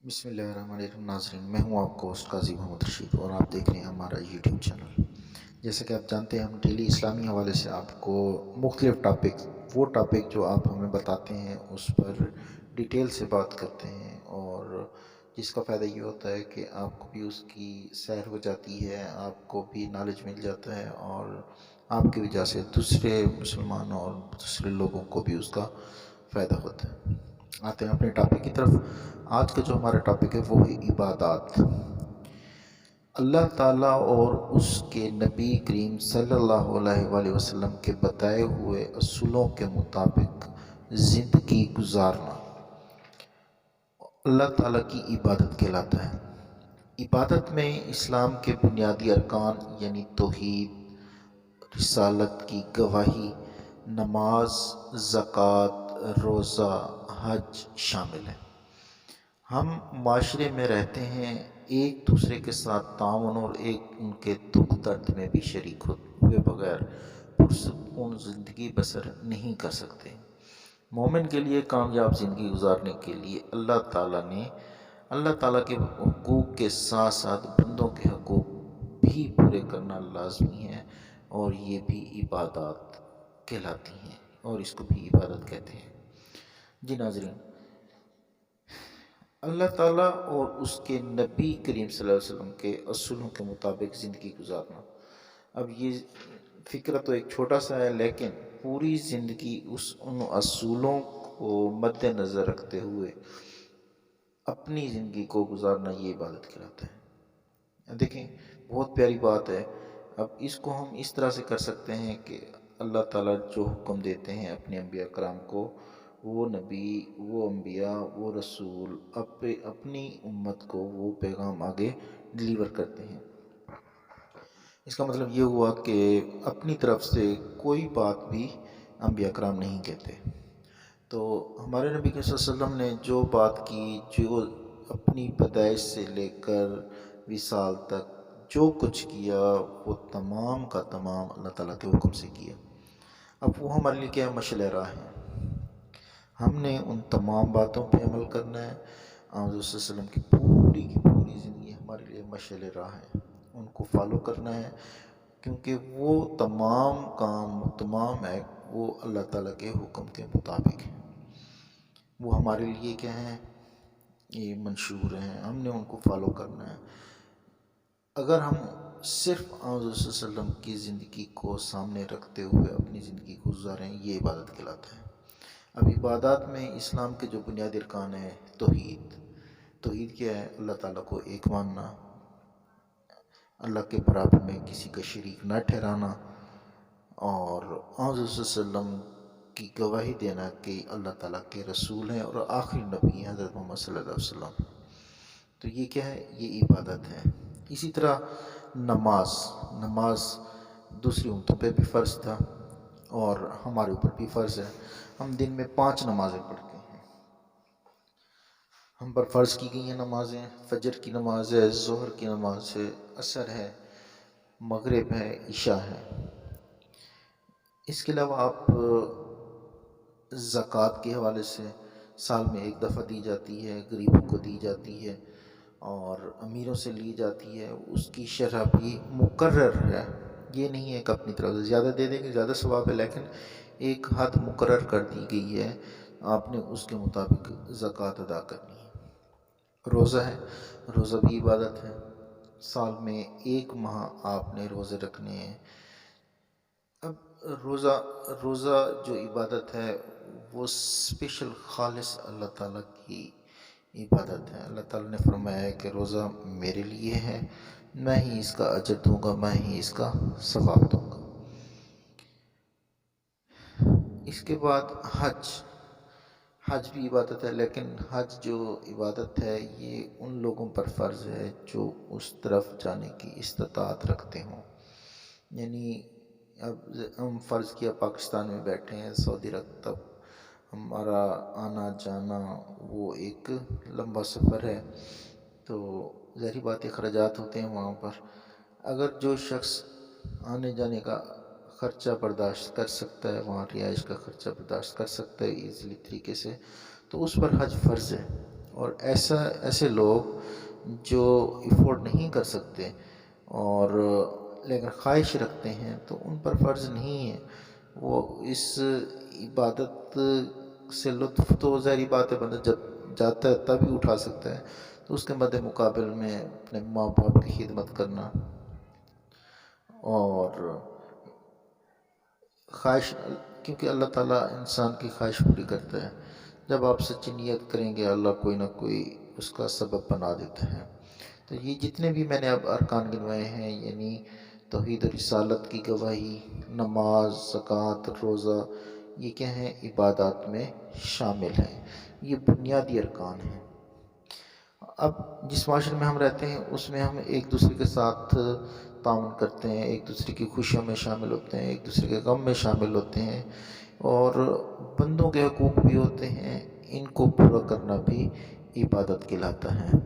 بسم اللہ الرحمن الرحیم ناظرین، میں ہوں آپ کو ہوسٹ قاضی محمد رشید اور آپ دیکھ رہے ہیں ہمارا یوٹیوب چینل۔ جیسا کہ آپ جانتے ہیں، ہم ڈیلی اسلامی حوالے سے آپ کو مختلف وہ ٹاپک جو آپ ہمیں بتاتے ہیں اس پر ڈیٹیل سے بات کرتے ہیں، اور جس کا فائدہ یہ ہوتا ہے کہ آپ کو بھی اس کی سیر ہو جاتی ہے، آپ کو بھی نالج مل جاتا ہے، اور آپ کی وجہ سے دوسرے مسلمانوں اور دوسرے لوگوں کو بھی اس کا فائدہ ہوتا ہے۔ آتے ہیں اپنے ٹاپک کی طرف۔ آج کا جو ہمارا ٹاپک ہے وہ ہے عبادات۔ اللہ تعالیٰ اور اس کے نبی کریم صلی اللہ علیہ وآلہ وسلم کے بتائے ہوئے اصولوں کے مطابق زندگی گزارنا اللہ تعالیٰ کی عبادت کہلاتا ہے۔ عبادت میں اسلام کے بنیادی ارکان یعنی توحید، رسالت کی گواہی، نماز، زکوٰۃ، روزہ، حج شامل ہیں۔ ہم معاشرے میں رہتے ہیں، ایک دوسرے کے ساتھ تعاون اور ان کے دکھ درد میں بھی شریک ہوئے بغیر پرسکون زندگی بسر نہیں کر سکتے۔ مومن کے لیے کامیاب زندگی گزارنے کے لیے اللہ تعالیٰ کے حقوق کے ساتھ ساتھ بندوں کے حقوق بھی پورے کرنا لازمی ہے، اور یہ بھی عبادات کہلاتی ہیں، اور اس کو بھی عبادت کہتے ہیں۔ جی ناظرین، اللہ تعالیٰ اور اس کے نبی کریم صلی اللہ علیہ وسلم کے اصولوں کے مطابق زندگی گزارنا، اب یہ فکرہ تو ایک چھوٹا سا ہے، لیکن پوری زندگی ان اصولوں کو مد نظر رکھتے ہوئے اپنی زندگی کو گزارنا، یہ عبادت کہلاتا ہے۔ دیکھیں، بہت پیاری بات ہے۔ اب اس کو ہم اس طرح سے کر سکتے ہیں کہ اللہ تعالیٰ جو حکم دیتے ہیں اپنے انبیاء کرام کو، وہ نبی، وہ انبیاء، وہ رسول اپنی امت کو وہ پیغام آگے ڈیلیور کرتے ہیں۔ اس کا مطلب یہ ہوا کہ اپنی طرف سے کوئی بات بھی انبیاء کرام نہیں کہتے۔ تو ہمارے نبی صلی اللہ علیہ وسلم نے جو بات کی، جو اپنی پیدائش سے لے کر وصال تک جو کچھ کیا، وہ تمام کا تمام اللہ تعالیٰ کے حکم سے کیا۔ اب وہ ہمارے لیے کیا مشعل راہ ہے؟ ہم نے ان تمام باتوں پہ عمل کرنا ہے۔ آن صلی اللہ علیہ وسلم کی پوری زندگی ہمارے لیے مشعل راہ ہے، ان کو فالو کرنا ہے، کیونکہ وہ تمام کام، تمام ایکٹ وہ اللہ تعالیٰ کے حکم کے مطابق ہیں۔ وہ ہمارے لیے کیا ہیں؟ یہ منشور ہیں، ہم نے ان کو فالو کرنا ہے۔ اگر ہم صرف آن صلی اللہ علیہ وسلم کی زندگی کو سامنے رکھتے ہوئے اپنی زندگی کو گزاریں، یہ عبادت کہلاتا ہے۔ اب عبادات میں اسلام کے جو بنیادی ارکان ہیں، توحید کیا ہے؟ اللہ تعالیٰ کو ایک ماننا، اللہ کے برابر میں کسی کا شریک نہ ٹھہرانا، اور آن صلی اللہ علیہ وسلم کی گواہی دینا کہ اللہ تعالیٰ کے رسول ہیں اور آخری نبی ہیں حضرت محمد صلی اللہ علیہ وسلم۔ تو یہ کیا ہے؟ یہ عبادت ہے۔ اسی طرح نماز دوسری امتوں پہ بھی فرض تھا اور ہمارے اوپر بھی فرض ہے۔ ہم دن میں 5 نمازیں پڑھتے ہیں، ہم پر فرض کی گئی ہیں نمازیں۔ فجر کی نماز ہے، ظہر کی نماز ہے، عصر ہے، مغرب ہے، عشاء ہے۔ اس کے علاوہ آپ زکوٰۃ کے حوالے سے سال میں ایک دفعہ دی جاتی ہے، غریبوں کو دی جاتی ہے اور امیروں سے لی جاتی ہے۔ اس کی شرح بھی مقرر ہے، یہ نہیں ہے کہ اپنی طرف سے زیادہ دے دیں گے زیادہ ثواب ہے، لیکن ایک حد مقرر کر دی گئی ہے، آپ نے اس کے مطابق زکوٰۃ ادا کرنی ہے۔ روزہ ہے، روزہ بھی عبادت ہے، سال میں 1 ماہ آپ نے روزے رکھنے ہیں۔ اب روزہ جو عبادت ہے وہ اسپیشل خالص اللہ تعالیٰ کی عبادت ہے۔ اللہ تعالیٰ نے فرمایا ہے کہ روزہ میرے لیے ہے، میں ہی اس کا اجر دوں گا، میں ہی اس کا ثواب دوں گا۔ اس کے بعد حج بھی عبادت ہے، لیکن حج جو عبادت ہے یہ ان لوگوں پر فرض ہے جو اس طرف جانے کی استطاعت رکھتے ہوں۔ یعنی اب ہم فرض کیا پاکستان میں بیٹھے ہیں، سعودی عرب تک ہمارا آنا جانا وہ ایک لمبا سفر ہے، تو ظاہری بات اخراجات ہوتے ہیں وہاں پر۔ اگر جو شخص آنے جانے کا خرچہ برداشت کر سکتا ہے، وہاں رہائش کا خرچہ برداشت کر سکتا ہے ایزیلی طریقے سے، تو اس پر حج فرض ہے۔ اور ایسے لوگ جو افورڈ نہیں کر سکتے اور لیکن خواہش رکھتے ہیں تو ان پر فرض نہیں ہے، وہ اس عبادت سے لطف تو ظاہری بات ہے بندہ جب جاتا ہے تبھی اٹھا سکتا ہے، تو اس کے مد مقابل میں اپنے ماں باپ کی خدمت کرنا اور خواہش، کیونکہ اللہ تعالیٰ انسان کی خواہش پوری کرتا ہے، جب آپ سچی نیت کریں گے اللہ کوئی نہ کوئی اس کا سبب بنا دیتا ہے۔ تو یہ جتنے بھی میں نے اب ارکان گنوائے ہیں، یعنی توحید و رسالت کی گواہی، نماز، زکوٰۃ، روزہ، یہ کیا ہیں؟ عبادات میں شامل ہیں، یہ بنیادی ارکان ہیں۔ اب جس معاشرے میں ہم رہتے ہیں اس میں ہم ایک دوسرے کے ساتھ تعاون کرتے ہیں، ایک دوسرے کی خوشیوں میں شامل ہوتے ہیں، ایک دوسرے کے غم میں شامل ہوتے ہیں، اور بندوں کے حقوق بھی ہوتے ہیں، ان کو پورا کرنا بھی عبادت کہلاتا ہے۔